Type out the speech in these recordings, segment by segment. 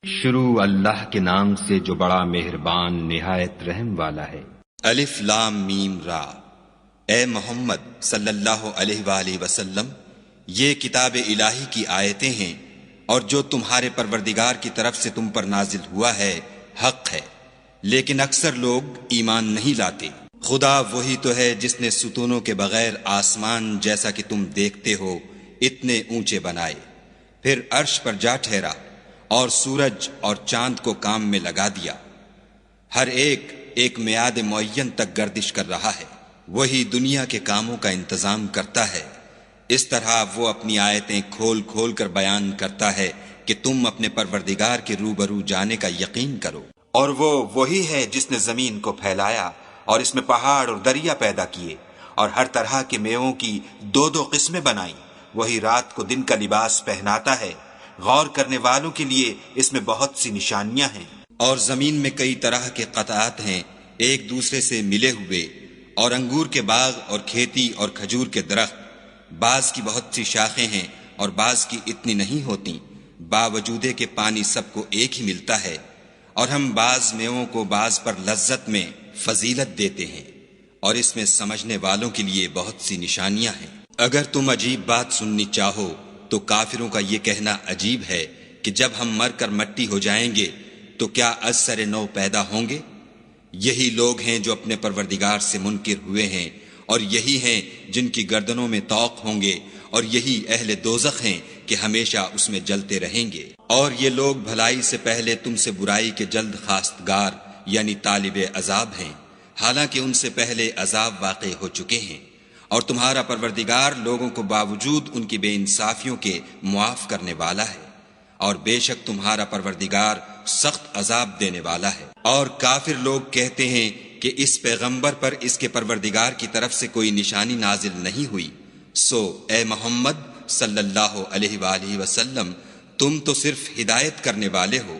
شروع اللہ کے نام سے جو بڑا مہربان نہایت رحم والا ہے۔ الف لام میم را۔ اے محمد صلی اللہ علیہ وآلہ وسلم، یہ کتاب الہی کی آیتیں ہیں اور جو تمہارے پروردگار کی طرف سے تم پر نازل ہوا ہے حق ہے، لیکن اکثر لوگ ایمان نہیں لاتے۔ خدا وہی تو ہے جس نے ستونوں کے بغیر آسمان جیسا کہ تم دیکھتے ہو اتنے اونچے بنائے، پھر عرش پر جا ٹھہرا اور سورج اور چاند کو کام میں لگا دیا، ہر ایک میعاد معین تک گردش کر رہا ہے۔ وہی دنیا کے کاموں کا انتظام کرتا ہے۔ اس طرح وہ اپنی آیتیں کھول کھول کر بیان کرتا ہے کہ تم اپنے پروردگار کے روبرو جانے کا یقین کرو۔ اور وہ وہی ہے جس نے زمین کو پھیلایا اور اس میں پہاڑ اور دریا پیدا کیے اور ہر طرح کے میووں کی دو دو قسمیں بنائیں۔ وہی رات کو دن کا لباس پہناتا ہے۔ غور کرنے والوں کے لیے اس میں بہت سی نشانیاں ہیں۔ اور زمین میں کئی طرح کے قطعات ہیں ایک دوسرے سے ملے ہوئے، اور انگور کے باغ اور کھیتی اور کھجور کے درخت، بعض کی بہت سی شاخیں ہیں اور بعض کی اتنی نہیں ہوتی، باوجود کہ پانی سب کو ایک ہی ملتا ہے۔ اور ہم بعض میووں کو بعض پر لذت میں فضیلت دیتے ہیں، اور اس میں سمجھنے والوں کے لیے بہت سی نشانیاں ہیں۔ اگر تم عجیب بات سننی چاہو تو کافروں کا یہ کہنا عجیب ہے کہ جب ہم مر کر مٹی ہو جائیں گے تو کیا از سر نو پیدا ہوں گے؟ یہی لوگ ہیں جو اپنے پروردگار سے منکر ہوئے ہیں، اور یہی ہیں جن کی گردنوں میں طوق ہوں گے، اور یہی اہل دوزخ ہیں کہ ہمیشہ اس میں جلتے رہیں گے۔ اور یہ لوگ بھلائی سے پہلے تم سے برائی کے جلد خواستگار یعنی طالب عذاب ہیں، حالانکہ ان سے پہلے عذاب واقع ہو چکے ہیں۔ اور تمہارا پروردگار لوگوں کو باوجود ان کی بے انصافیوں کے معاف کرنے والا ہے، اور بے شک تمہارا پروردگار سخت عذاب دینے والا ہے۔ اور کافر لوگ کہتے ہیں کہ اس پیغمبر پر اس کے پروردگار کی طرف سے کوئی نشانی نازل نہیں ہوئی، سو اے محمد صلی اللہ علیہ وآلہ وسلم، تم تو صرف ہدایت کرنے والے ہو،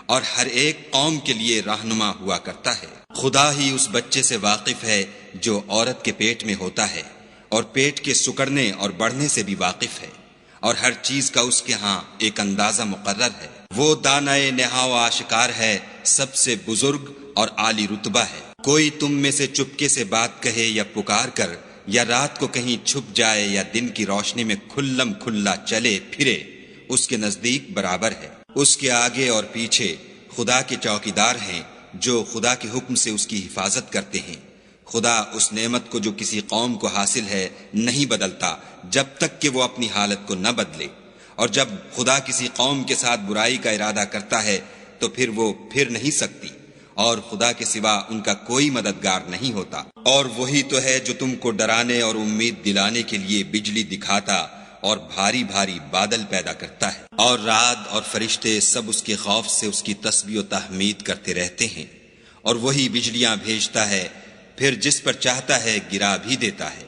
اور ہر ایک قوم کے لیے رہنما ہوا کرتا ہے۔ خدا ہی اس بچے سے واقف ہے جو عورت کے پیٹ میں ہوتا ہے، اور پیٹ کے سکڑنے اور بڑھنے سے بھی واقف ہے، اور ہر چیز کا اس کے ہاں ایک اندازہ مقرر ہے۔ وہ دانائے نہا و آشکار ہے، سب سے بزرگ اور عالی رتبہ ہے۔ کوئی تم میں سے چپکے سے بات کہے یا پکار کر، یا رات کو کہیں چھپ جائے یا دن کی روشنی میں کھلم کھلا چلے پھرے، اس کے نزدیک برابر ہے۔ اس کے آگے اور پیچھے خدا کے چوکیدار ہیں جو خدا کے حکم سے اس کی حفاظت کرتے ہیں۔ خدا اس نعمت کو جو کسی قوم کو حاصل ہے نہیں بدلتا جب تک کہ وہ اپنی حالت کو نہ بدلے، اور جب خدا کسی قوم کے ساتھ برائی کا ارادہ کرتا ہے تو پھر وہ پھر نہیں سکتی، اور خدا کے سوا ان کا کوئی مددگار نہیں ہوتا۔ اور وہی تو ہے جو تم کو ڈرانے اور امید دلانے کے لیے بجلی دکھاتا اور بھاری بھاری بادل پیدا کرتا ہے، اور رعد اور فرشتے سب اس کے خوف سے اس کی تسبیح و تحمید کرتے رہتے ہیں۔ اور وہی بجلیاں بھیجتا ہے، پھر جس پر چاہتا ہے گرا بھی دیتا ہے،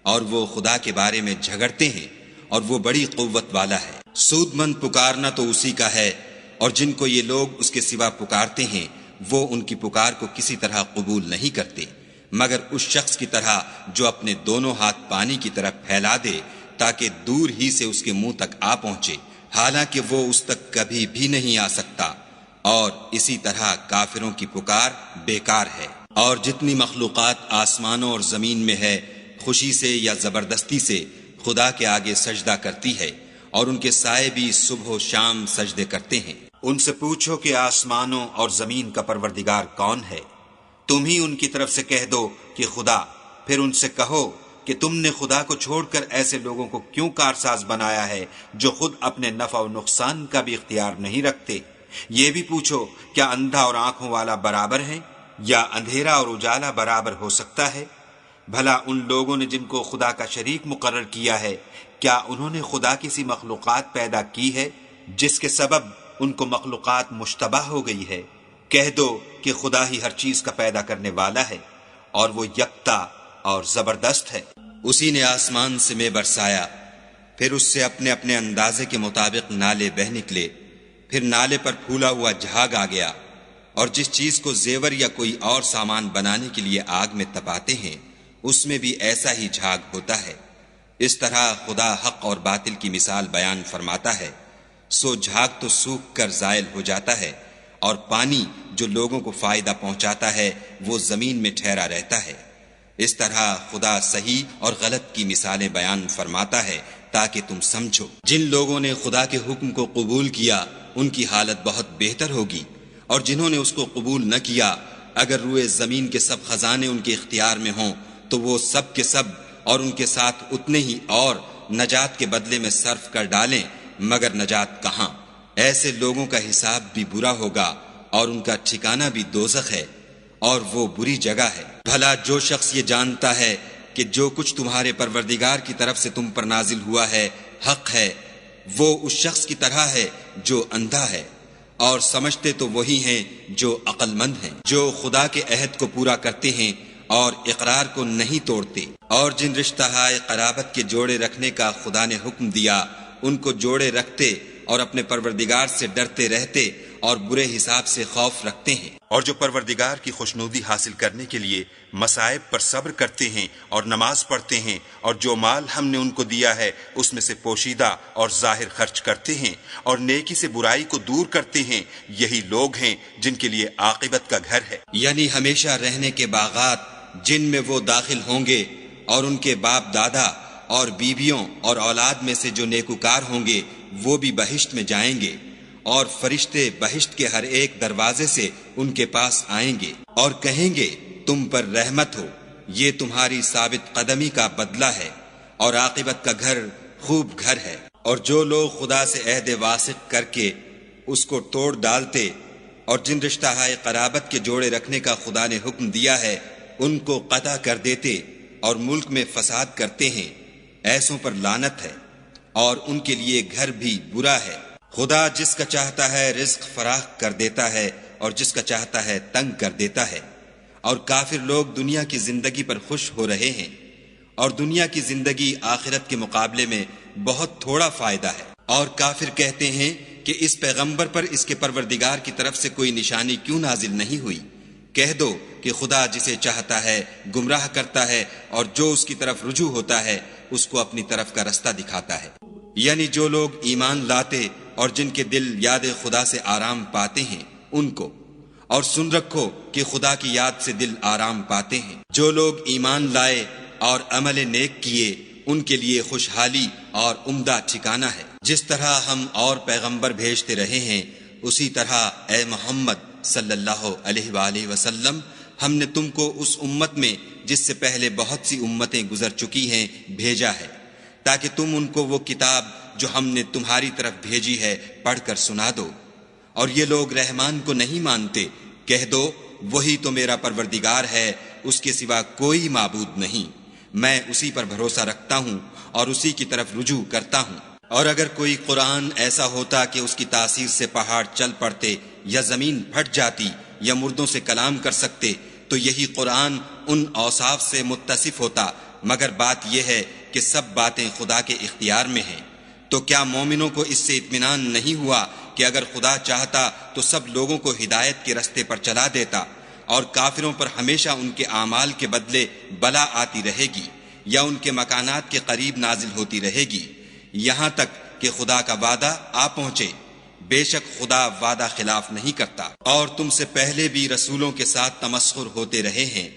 اور وہ خدا کے بارے میں جھگڑتے ہیں، اور وہ بڑی قوت والا ہے۔ سود مند پکارنا تو اسی کا ہے، اور جن کو یہ لوگ اس کے سوا پکارتے ہیں وہ ان کی پکار کو کسی طرح قبول نہیں کرتے، مگر اس شخص کی طرح جو اپنے دونوں ہاتھ پانی کی طرف پھیلا دے تاکہ دور ہی سے اس کے منہ تک آ پہنچے، حالانکہ وہ اس تک کبھی بھی نہیں آ سکتا۔ اور اسی طرح کافروں کی پکار بیکار ہے۔ اور جتنی مخلوقات آسمانوں اور زمین میں ہے، خوشی سے یا زبردستی سے خدا کے آگے سجدہ کرتی ہے، اور ان کے سائے بھی صبح و شام سجدے کرتے ہیں۔ ان سے پوچھو کہ آسمانوں اور زمین کا پروردگار کون ہے؟ تم ہی ان کی طرف سے کہہ دو کہ خدا۔ پھر ان سے کہو کہ تم نے خدا کو چھوڑ کر ایسے لوگوں کو کیوں کارساز بنایا ہے جو خود اپنے نفع و نقصان کا بھی اختیار نہیں رکھتے؟ یہ بھی پوچھو کیا اندھا اور آنکھوں والا برابر ہے، یا اندھیرا اور اجالا برابر ہو سکتا ہے؟ بھلا ان لوگوں نے جن کو خدا کا شریک مقرر کیا ہے، کیا انہوں نے خدا کی سی مخلوقات پیدا کی ہے جس کے سبب ان کو مخلوقات مشتبہ ہو گئی ہے؟ کہہ دو کہ خدا ہی ہر چیز کا پیدا کرنے والا ہے، اور وہ یکتا اور زبردست ہے۔ اسی نے آسمان سے میں برسایا، پھر اس سے اپنے اپنے اندازے کے مطابق نالے بہ نکلے، پھر نالے پر پھولا ہوا جھاگ آ گیا، اور جس چیز کو زیور یا کوئی اور سامان بنانے کے لیے آگ میں تپاتے ہیں اس میں بھی ایسا ہی جھاگ ہوتا ہے۔ اس طرح خدا حق اور باطل کی مثال بیان فرماتا ہے۔ سو جھاگ تو سوکھ کر زائل ہو جاتا ہے، اور پانی جو لوگوں کو فائدہ پہنچاتا ہے وہ زمین میں ٹھہرا رہتا ہے۔ اس طرح خدا صحیح اور غلط کی مثالیں بیان فرماتا ہے تاکہ تم سمجھو۔ جن لوگوں نے خدا کے حکم کو قبول کیا ان کی حالت بہت بہتر ہوگی، اور جنہوں نے اس کو قبول نہ کیا، اگر روئے زمین کے سب خزانے ان کے اختیار میں ہوں تو وہ سب کے سب اور ان کے ساتھ اتنے ہی اور نجات کے بدلے میں صرف کر ڈالیں، مگر نجات کہاں؟ ایسے لوگوں کا حساب بھی برا ہوگا اور ان کا ٹھکانہ بھی دوزخ ہے، اور وہ بری جگہ ہے۔ بھلا جو شخص یہ جانتا ہے کہ جو کچھ تمہارے پروردگار کی طرف سے تم پر نازل ہوا ہے حق ہے، وہ اس شخص کی طرح ہے جو اندھا ہے، اور سمجھتے تو وہی ہیں جو عقل مند ہیں، جو خدا کے عہد کو پورا کرتے ہیں اور اقرار کو نہیں توڑتے، اور جن رشتہ ہائے قرابت کے جوڑے رکھنے کا خدا نے حکم دیا ان کو جوڑے رکھتے اور اپنے پروردگار سے ڈرتے رہتے اور برے حساب سے خوف رکھتے ہیں، اور جو پروردگار کی خوشنودی حاصل کرنے کے لیے مصائب پر صبر کرتے ہیں اور نماز پڑھتے ہیں، اور جو مال ہم نے ان کو دیا ہے اس میں سے پوشیدہ اور ظاہر خرچ کرتے ہیں اور نیکی سے برائی کو دور کرتے ہیں، یہی لوگ ہیں جن کے لیے عاقبت کا گھر ہے۔ یعنی ہمیشہ رہنے کے باغات جن میں وہ داخل ہوں گے، اور ان کے باپ دادا اور بیویوں اور اولاد میں سے جو نیکوکار ہوں گے وہ بھی بہشت میں جائیں گے، اور فرشتے بہشت کے ہر ایک دروازے سے ان کے پاس آئیں گے اور کہیں گے تم پر رحمت ہو، یہ تمہاری ثابت قدمی کا بدلہ ہے، اور عاقبت کا گھر خوب گھر ہے۔ اور جو لوگ خدا سے عہد واثق کر کے اس کو توڑ ڈالتے اور جن رشتہ ہائے قرابت کے جوڑے رکھنے کا خدا نے حکم دیا ہے ان کو قطع کر دیتے اور ملک میں فساد کرتے ہیں، ایسوں پر لعنت ہے، اور ان کے لیے گھر بھی برا ہے۔ خدا جس کا چاہتا ہے رزق فراخ کر دیتا ہے اور جس کا چاہتا ہے تنگ کر دیتا ہے، اور کافر لوگ دنیا کی زندگی پر خوش ہو رہے ہیں، اور دنیا کی زندگی آخرت کے مقابلے میں بہت تھوڑا فائدہ ہے۔ اور کافر کہتے ہیں کہ اس پیغمبر پر اس کے پروردگار کی طرف سے کوئی نشانی کیوں نازل نہیں ہوئی؟ کہہ دو کہ خدا جسے چاہتا ہے گمراہ کرتا ہے، اور جو اس کی طرف رجوع ہوتا ہے اس کو اپنی طرف کا رستہ دکھاتا ہے۔ یعنی جو لوگ ایمان لاتے اور جن کے دل یاد خدا سے آرام پاتے ہیں ان کو، اور سن رکھو کہ خدا کی یاد سے دل آرام پاتے ہیں۔ جو لوگ ایمان لائے اور عمل نیک کیے ان کے لیے خوشحالی اور عمدہ ٹھکانہ ہے۔ جس طرح ہم اور پیغمبر بھیجتے رہے ہیں اسی طرح اے محمد صلی اللہ علیہ وآلہ وسلم ہم نے تم کو اس امت میں جس سے پہلے بہت سی امتیں گزر چکی ہیں بھیجا ہے، تاکہ تم ان کو وہ کتاب جو ہم نے تمہاری طرف بھیجی ہے پڑھ کر سنا دو۔ اور یہ لوگ رحمان کو نہیں مانتے، کہہ دو وہی تو میرا پروردگار ہے، اس کے سوا کوئی معبود نہیں، میں اسی پر بھروسہ رکھتا ہوں اور اسی کی طرف رجوع کرتا ہوں۔ اور اگر کوئی قرآن ایسا ہوتا کہ اس کی تاثیر سے پہاڑ چل پڑتے یا زمین پھٹ جاتی یا مردوں سے کلام کر سکتے تو یہی قرآن ان اوصاف سے متصف ہوتا، مگر بات یہ ہے کہ سب باتیں خدا کے اختیار میں ہیں۔ تو کیا مومنوں کو اس سے اطمینان نہیں ہوا کہ اگر خدا چاہتا تو سب لوگوں کو ہدایت کے رستے پر چلا دیتا، اور کافروں پر ہمیشہ ان کے اعمال کے بدلے بلا آتی رہے گی یا ان کے مکانات کے قریب نازل ہوتی رہے گی، یہاں تک کہ خدا کا وعدہ آ پہنچے۔ بے شک خدا وعدہ خلاف نہیں کرتا۔ اور تم سے پہلے بھی رسولوں کے ساتھ تمسخر ہوتے رہے ہیں،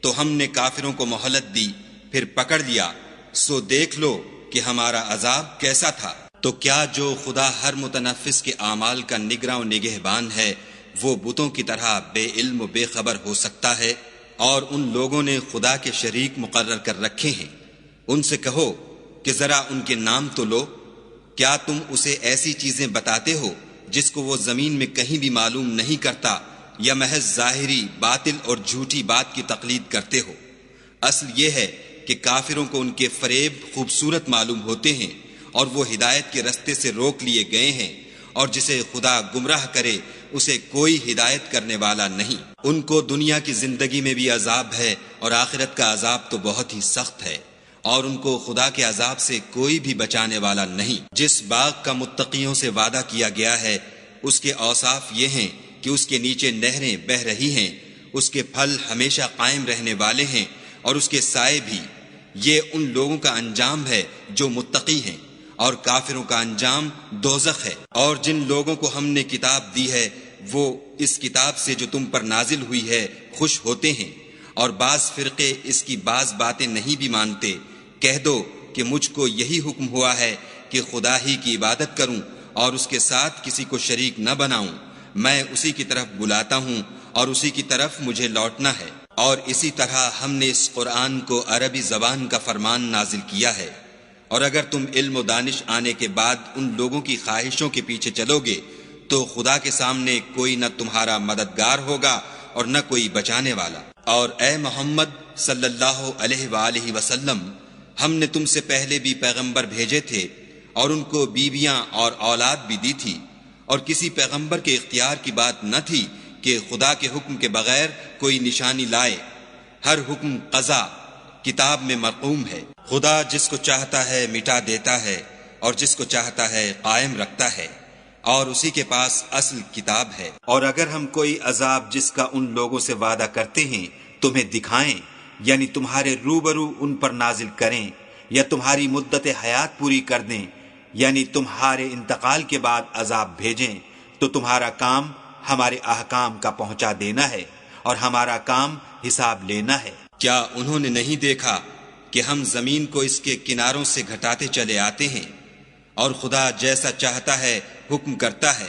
تو ہم نے کافروں کو مہلت دی پھر پکڑ لیا، سو دیکھ لو کہ ہمارا عذاب کیسا تھا۔ تو کیا جو خدا ہر متنفس کے اعمال کا نگراں و نگہبان ہے وہ بتوں کی طرح بے علم و بے خبر ہو سکتا ہے؟ اور ان لوگوں نے خدا کے شریک مقرر کر رکھے ہیں، ان سے کہو کہ ذرا ان کے نام تو لو۔ کیا تم اسے ایسی چیزیں بتاتے ہو جس کو وہ زمین میں کہیں بھی معلوم نہیں کرتا، یا محض ظاہری باطل اور جھوٹی بات کی تقلید کرتے ہو؟ اصل یہ ہے کہ کافروں کو ان کے فریب خوبصورت معلوم ہوتے ہیں اور وہ ہدایت کے رستے سے روک لیے گئے ہیں، اور جسے خدا گمراہ کرے اسے کوئی ہدایت کرنے والا نہیں۔ ان کو دنیا کی زندگی میں بھی عذاب ہے اور آخرت کا عذاب تو بہت ہی سخت ہے، اور ان کو خدا کے عذاب سے کوئی بھی بچانے والا نہیں۔ جس باغ کا متقیوں سے وعدہ کیا گیا ہے اس کے اوصاف یہ ہیں کہ اس کے نیچے نہریں بہہ رہی ہیں، اس کے پھل ہمیشہ قائم رہنے والے ہیں اور اس کے سائے بھی۔ یہ ان لوگوں کا انجام ہے جو متقی ہیں، اور کافروں کا انجام دوزخ ہے۔ اور جن لوگوں کو ہم نے کتاب دی ہے وہ اس کتاب سے جو تم پر نازل ہوئی ہے خوش ہوتے ہیں، اور بعض فرقے اس کی بعض باتیں نہیں بھی مانتے۔ کہہ دو کہ مجھ کو یہی حکم ہوا ہے کہ خدا ہی کی عبادت کروں اور اس کے ساتھ کسی کو شریک نہ بناؤں۔ میں اسی کی طرف بلاتا ہوں اور اسی کی طرف مجھے لوٹنا ہے۔ اور اسی طرح ہم نے اس قرآن کو عربی زبان کا فرمان نازل کیا ہے، اور اگر تم علم و دانش آنے کے بعد ان لوگوں کی خواہشوں کے پیچھے چلو گے تو خدا کے سامنے کوئی نہ تمہارا مددگار ہوگا اور نہ کوئی بچانے والا۔ اور اے محمد صلی اللہ علیہ وآلہ وسلم، ہم نے تم سے پہلے بھی پیغمبر بھیجے تھے اور ان کو بیویاں اور اولاد بھی دی تھی، اور کسی پیغمبر کے اختیار کی بات نہ تھی کہ خدا کے حکم کے بغیر کوئی نشانی لائے۔ ہر حکم قضا کتاب میں مرقوم ہے۔ خدا جس کو چاہتا ہے مٹا دیتا ہے اور جس کو چاہتا ہے قائم رکھتا ہے، اور اسی کے پاس اصل کتاب ہے۔ اور اگر ہم کوئی عذاب جس کا ان لوگوں سے وعدہ کرتے ہیں تمہیں دکھائیں، یعنی تمہارے روبرو ان پر نازل کریں، یا تمہاری مدت حیات پوری کر دیں، یعنی تمہارے انتقال کے بعد عذاب بھیجیں، تو تمہارا کام ہمارے احکام کا پہنچا دینا ہے اور ہمارا کام حساب لینا ہے۔ کیا انہوں نے نہیں دیکھا کہ ہم زمین کو اس کے کناروں سے گھٹاتے چلے آتے ہیں، اور خدا جیسا چاہتا ہے حکم کرتا ہے،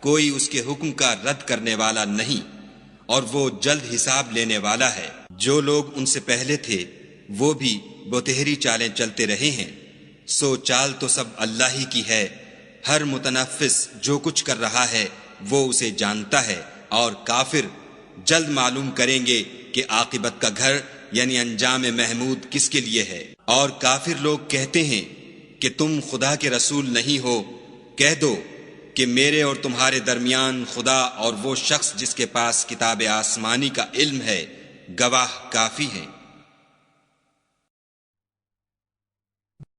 کوئی اس کے حکم کا رد کرنے والا نہیں، اور وہ جلد حساب لینے والا ہے۔ جو لوگ ان سے پہلے تھے وہ بھی بتہری چالیں چلتے رہے ہیں، سو چال تو سب اللہ ہی کی ہے۔ ہر متنفس جو کچھ کر رہا ہے وہ اسے جانتا ہے، اور کافر جلد معلوم کریں گے کہ عاقبت کا گھر یعنی انجام محمود کس کے لیے ہے۔ اور کافر لوگ کہتے ہیں کہ تم خدا کے رسول نہیں ہو۔ کہہ دو کہ میرے اور تمہارے درمیان خدا اور وہ شخص جس کے پاس کتاب آسمانی کا علم ہے گواہ کافی ہیں۔